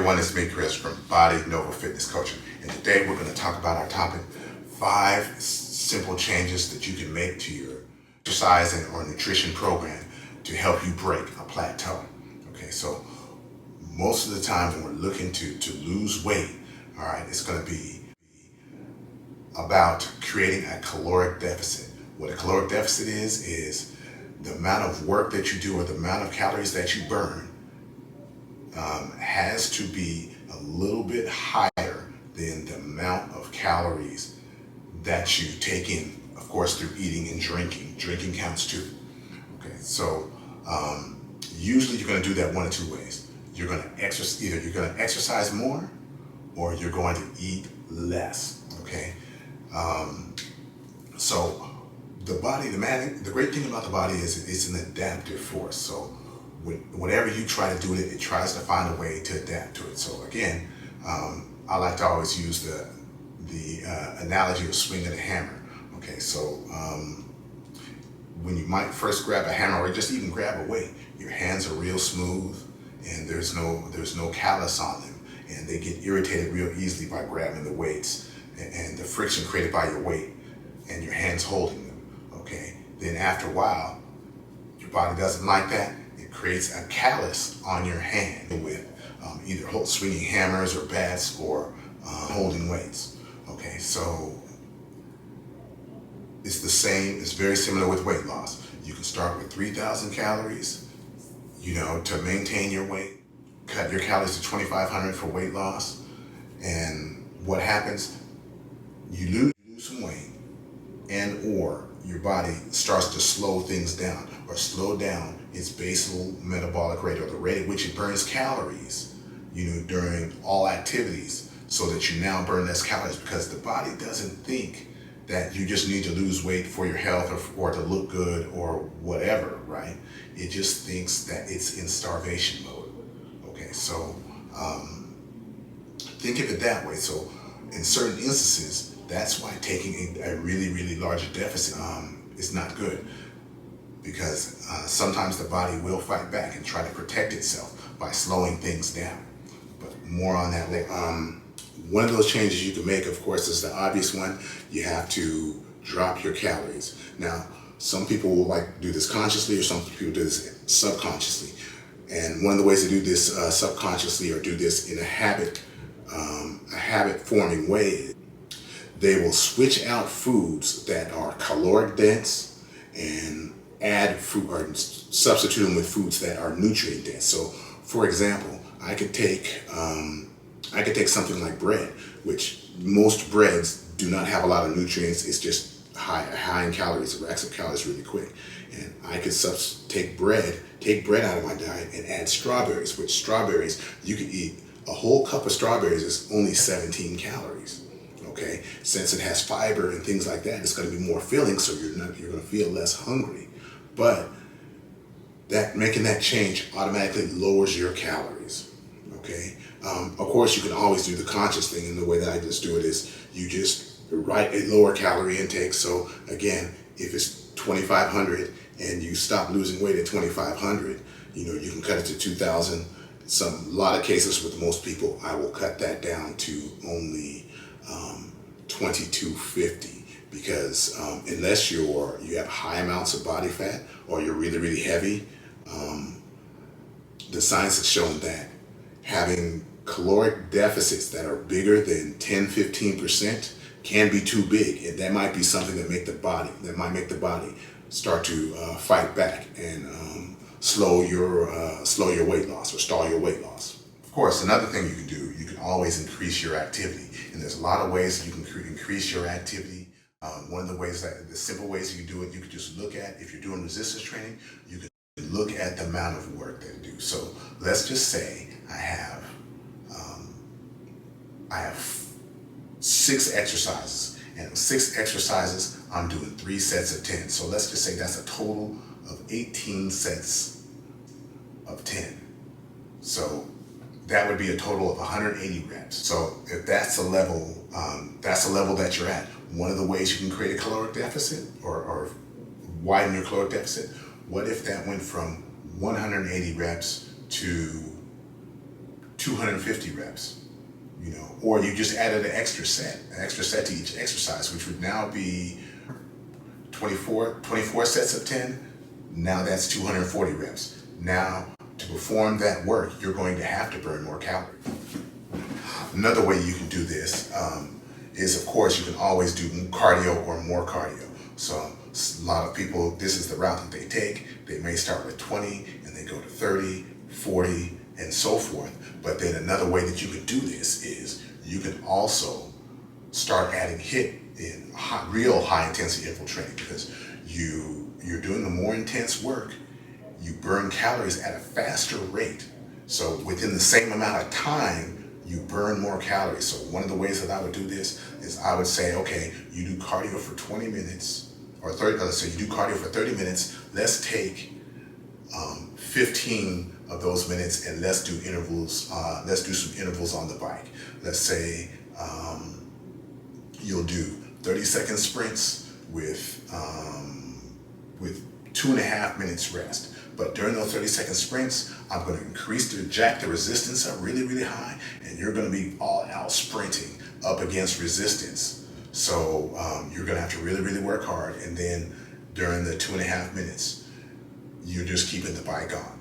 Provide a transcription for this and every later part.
everyone, it's me, Chris, from Body Nova Fitness Coaching. And today we're going to talk about our topic, 5 simple changes that you can make to your exercise or nutrition program to help you break a plateau. Okay, so most of the time when we're looking to lose weight, all right, it's going to be about creating a caloric deficit. What a caloric deficit is the amount of work that you do or the amount of calories that you burn has to be a little bit higher than the amount of calories that you take in, of course, through eating and drinking. Drinking counts too. Okay, so usually you're going to do that one of 2 ways. You're going to exercise, either you're going to exercise more or you're going to eat less. Okay, so the body, the great thing about the body is it's an adaptive force. So whenever you try to do it, it tries to find a way to adapt to it. So again, I like to always use the analogy of swinging a hammer. Okay, so when you might first grab a hammer or just even grab a weight, your hands are real smooth and there's no callus on them, and they get irritated real easily by grabbing the weights and the friction created by your weight and your hands holding them. Okay, then after a while, your body doesn't like that. It creates a callus on your hand with either swinging hammers or bats or holding weights. Okay, so it's the same. It's very similar with weight loss. You can start with 3,000 calories, to maintain your weight. Cut your calories to 2,500 for weight loss, and what happens? You lose some weight, and or your body starts to slow things down or slow down its basal metabolic rate, or the rate at which it burns calories, during all activities, so that you now burn less calories, because the body doesn't think that you just need to lose weight for your health or to look good or whatever, right? It just thinks that it's in starvation mode. Okay, so think of it that way. So in certain instances, that's why taking a really, really large deficit is not good, because sometimes the body will fight back and try to protect itself by slowing things down. But more on that later. One of those changes you can make, of course, is the obvious one. You have to drop your calories. Now, some people will do this consciously, or some people do this subconsciously. And one of the ways to do this subconsciously, or do this in a habit-forming way, they will switch out foods that are caloric dense and add food, or substitute them with foods that are nutrient dense. So, for example, I could take something like bread, which most breads do not have a lot of nutrients. It's just high in calories. It racks up calories really quick. And I could take bread out of my diet and add strawberries, which strawberries, you could eat a whole cup of strawberries is only 17 calories. Okay, since it has fiber and things like that, it's going to be more filling, so you're going to feel less hungry. But making that change automatically lowers your calories. Okay, of course you can always do the conscious thing, and the way that I just do it is you just write a lower calorie intake. So again, if it's 2,500 and you stop losing weight at 2,500, you can cut it to 2,000. A lot of cases with most people, I will cut that down to only 2,250, because unless you have high amounts of body fat or you're really, really heavy, the science has shown that having caloric deficits that are bigger than 10-15% can be too big, and that might be something that might make the body start to fight back and slow your weight loss or stall your weight loss. Of course, another thing you can do, you can always increase your activity, and there's a lot of ways you can increase your activity. One of the simple ways you can do it, you can just look at, if you're doing resistance training, you can look at the amount of work that you do. So let's just say I have 6 exercises, and 6 exercises I'm doing 3 sets of 10. So let's just say that's a total of 18 sets of 10. So that would be a total of 180 reps. So if that's a level that you're at, one of the ways you can create a caloric deficit or widen your caloric deficit, what if that went from 180 reps to 250 reps, or you just added an extra set to each exercise, which would now be 24 sets of 10. Now that's 240 reps. Now, to perform that work, you're going to have to burn more calories. Another way you can do this is, of course, you can always do cardio or more cardio. So a lot of people, this is the route that they take. They may start with 20 and they go to 30, 40, and so forth. But then another way that you can do this is you can also start adding HIIT in real high intensity interval training, because you're doing a more intense work. You burn calories at a faster rate. So within the same amount of time, you burn more calories. So one of the ways that I would do this is I would say, okay, you do cardio for 20 minutes, or 30, let's say you do cardio for 30 minutes. Let's take 15 of those minutes and let's do intervals. Let's do some intervals on the bike. Let's say you'll do 30-second sprints with 2.5 minutes rest. But during those 30-second sprints, I'm going to jack the resistance up really, really high, and you're going to be all out sprinting up against resistance. So you're going to have to really, really work hard. And then during the 2.5 minutes, you're just keeping the bike on.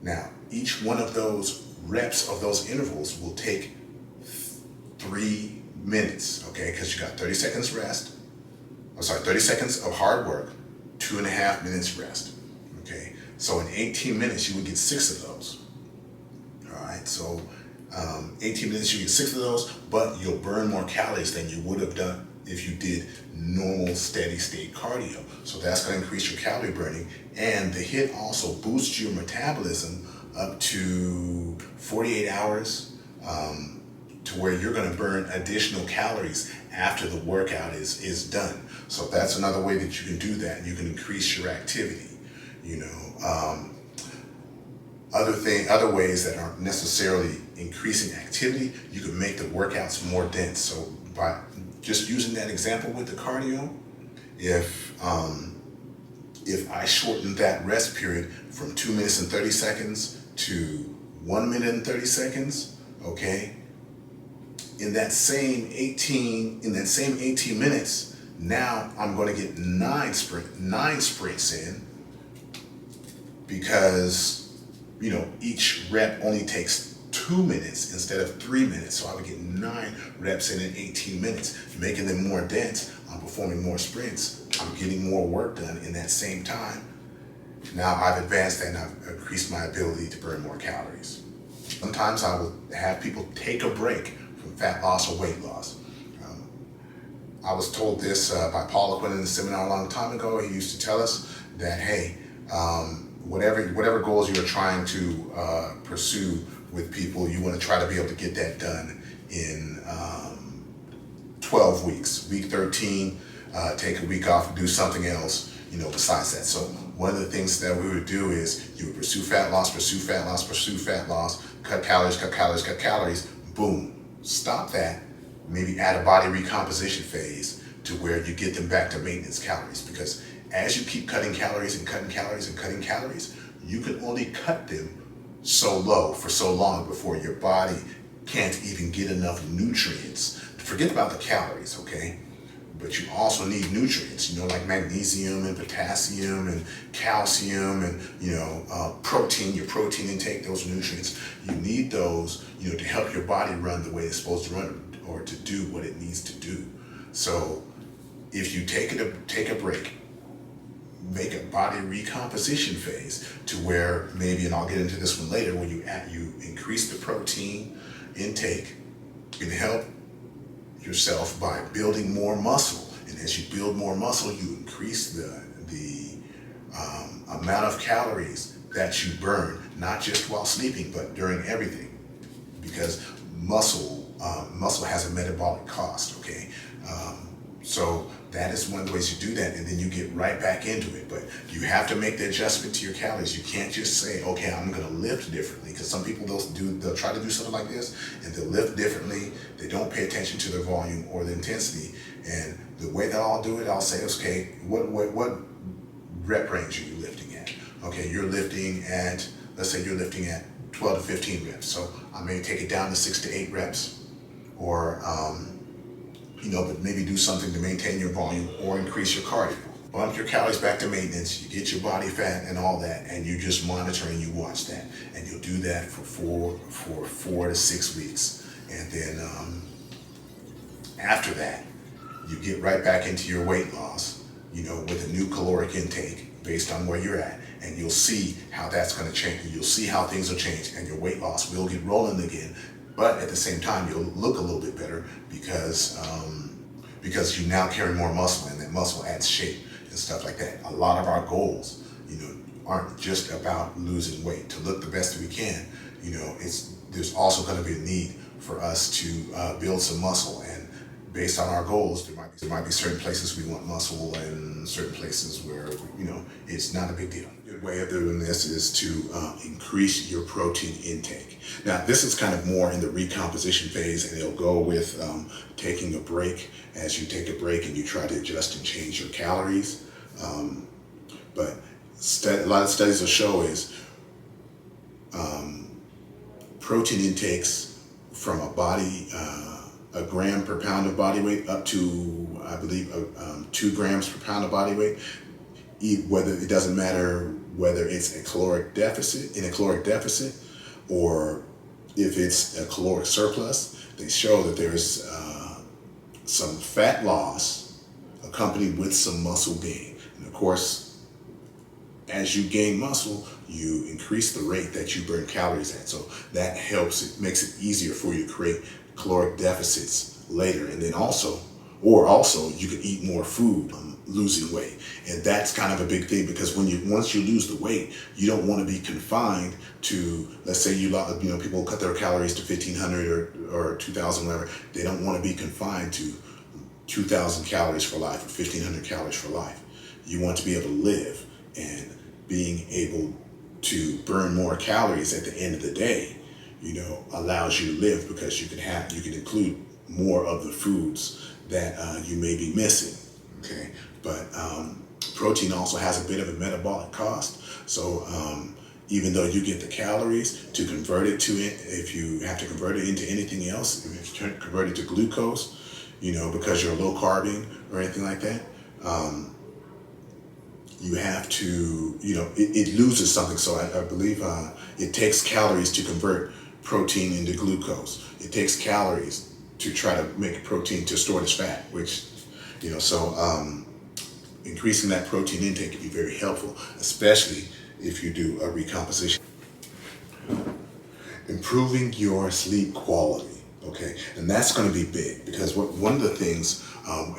Now, each one of those reps of those intervals will take 3 minutes, okay? Because you got 30 seconds rest. 30 seconds of hard work, 2.5 minutes rest, okay? So in 18 minutes, you would get 6 of those, all right? So 18 minutes, you get 6 of those, but you'll burn more calories than you would have done if you did normal steady state cardio. So that's going to increase your calorie burning, and the HIIT also boosts your metabolism up to 48 hours to where you're going to burn additional calories after the workout is done. So that's another way that you can do that. You can increase your activity. Other ways that aren't necessarily increasing activity, you can make the workouts more dense. So by just using that example with the cardio, if I shorten that rest period from 2 minutes and 30 seconds to 1 minute and 30 seconds, okay, in that same 18 minutes, now I'm going to get 9 sprints in, because each rep only takes 2 minutes instead of 3 minutes. So I would get 9 reps in 18 minutes, making them more dense. I'm performing more sprints. I'm getting more work done in that same time. Now I've advanced that and I've increased my ability to burn more calories. Sometimes I will have people take a break from fat loss or weight loss. I was told this by Paul Aquin in a seminar a long time ago. He used to tell us that, hey, whatever goals you're trying to pursue with people, you want to try to be able to get that done in 12 weeks. Week 13, take a week off and do something else, besides that. So one of the things that we would do is you would pursue fat loss, cut calories, boom, stop that, maybe add a body recomposition phase to where you get them back to maintenance calories. Because as you keep cutting calories and cutting calories and cutting calories, you can only cut them so low for so long before your body can't even get enough nutrients. Forget about the calories, okay? But you also need nutrients, like magnesium and potassium and calcium and, protein, your protein intake, those nutrients. You need those, to help your body run the way it's supposed to run, or to do what it needs to do. So if you take a break, make a body recomposition phase to where maybe, and I'll get into this one later, when you increase the protein intake, you can help yourself by building more muscle. And as you build more muscle, you increase the amount of calories that you burn, not just while sleeping, but during everything. Because muscle has a metabolic cost, okay? So that is one of the ways you do that, and then you get right back into it. But you have to make the adjustment to your calories. You can't just say, okay, I'm going to lift differently, because some people, they'll try to do something like this, and they'll lift differently. They don't pay attention to their volume or the intensity. And the way that I'll do it, I'll say, okay, what rep range are you lifting at? Okay, you're lifting at, let's say you're lifting at 12 to 15 reps. So I may take it down to 6 to 8 reps, or but maybe do something to maintain your volume or increase your cardio. Bump your calories back to maintenance, you get your body fat and all that, and you just monitor and you watch that. And you'll do that for 4 to 6 weeks. And then after that, you get right back into your weight loss, with a new caloric intake based on where you're at. And you'll see how that's going to change. You'll see how things will change, and your weight loss will get rolling again. But at the same time, you'll look a little bit better because you now carry more muscle, and that muscle adds shape and stuff like that. A lot of our goals, aren't just about losing weight. To look the best we can, there's also going to be a need for us to build some muscle. And based on our goals, there might be certain places we want muscle, and certain places where it's not a big deal. A good way of doing this is to increase your protein intake. Now, this is kind of more in the recomposition phase, and it'll go with taking a break. As you take a break and you try to adjust and change your calories, but a lot of studies will show is protein intakes from a gram per pound of body weight up to, I believe, 2 grams per pound of body weight. Whether it doesn't matter whether it's in a caloric deficit, or if it's a caloric surplus. They show that there's some fat loss accompanied with some muscle gain. And of course, as you gain muscle, you increase the rate that you burn calories at. So that helps, it makes it easier for you to create caloric deficits later. And then also you can eat more food, losing weight. And that's kind of a big thing, because once you lose the weight, you don't want to be confined to, let's say people cut their calories to 1,500 or 2,000, whatever. They don't want to be confined to 2,000 calories for life or 1,500 calories for life. You want to be able to live, and being able to burn more calories at the end of the day, allows you to live, because you can include more of the foods that you may be missing. Okay, but protein also has a bit of a metabolic cost. So even though you get the calories, to convert it to it, if you have to convert it into anything else, if you convert it to glucose, because you're low carbing or anything like that, you have to, it loses something. So I believe it takes calories to convert protein into glucose. It takes calories to try to make protein to store it as fat, which, increasing that protein intake can be very helpful, especially if you do a recomposition. Improving your sleep quality. Okay, and that's going to be big, because one of the things,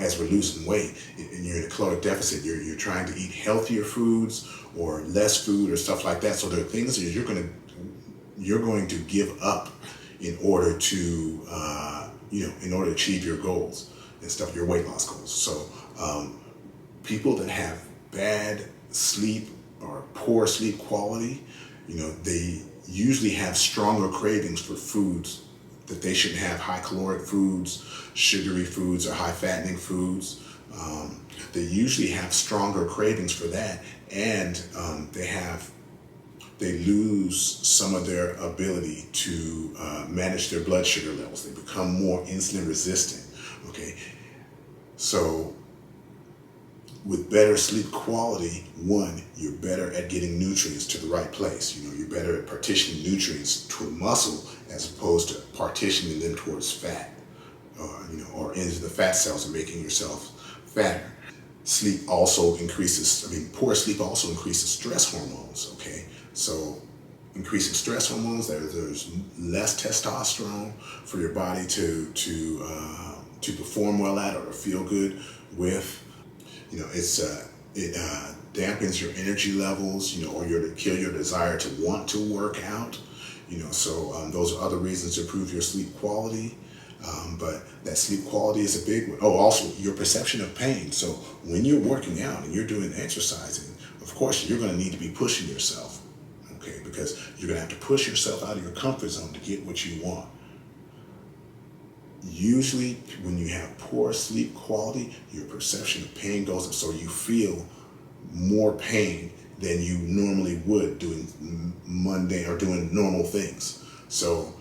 as we're losing weight and you're in a caloric deficit, you're trying to eat healthier foods or less food or stuff like that. So there are things that you're going to give up in order to achieve your goals and stuff, your weight loss goals. So people that have bad sleep or poor sleep quality, they usually have stronger cravings for foods that they shouldn't have, high caloric foods, sugary foods, or high fattening foods. They usually have stronger cravings for that, and they lose some of their ability to manage their blood sugar levels. They become more insulin resistant. Okay, so with better sleep quality, you're better at getting nutrients to the right place. You're better at partitioning nutrients to muscle as opposed to partitioning them towards fat, or into the fat cells and making yourself fatter. Poor sleep also increases stress hormones. Okay, so increasing stress hormones, there's less testosterone for your body to perform well at, or to feel good with. It dampens your energy levels, or to kill your desire to want to work out. So those are other reasons to improve your sleep quality. But that sleep quality is a big one. Oh, also your perception of pain. So when you're working out and you're doing exercising, of course you're going to need to be pushing yourself, okay? Because you're going to have to push yourself out of your comfort zone to get what you want. Usually when you have poor sleep quality, your perception of pain goes up, so you feel more pain than you normally would doing mundane or doing normal things. So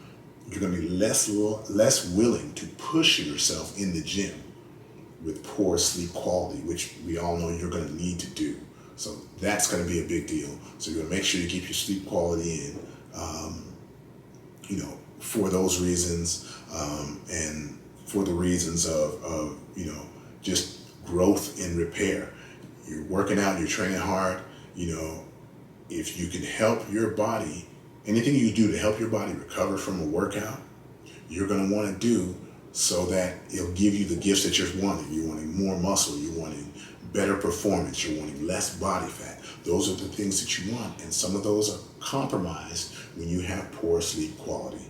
you're going to be less willing to push yourself in the gym with poor sleep quality, which we all know you're going to need to do. So that's going to be a big deal. So you're going to make sure you keep your sleep quality in, for those reasons, and for the reasons of just growth and repair. You're working out, you're training hard, if you can help your body, anything you do to help your body recover from a workout, you're going to want to do so that it'll give you the gifts that you're wanting. You're wanting more muscle, you're wanting better performance, you're wanting less body fat. Those are the things that you want, and some of those are compromised when you have poor sleep quality.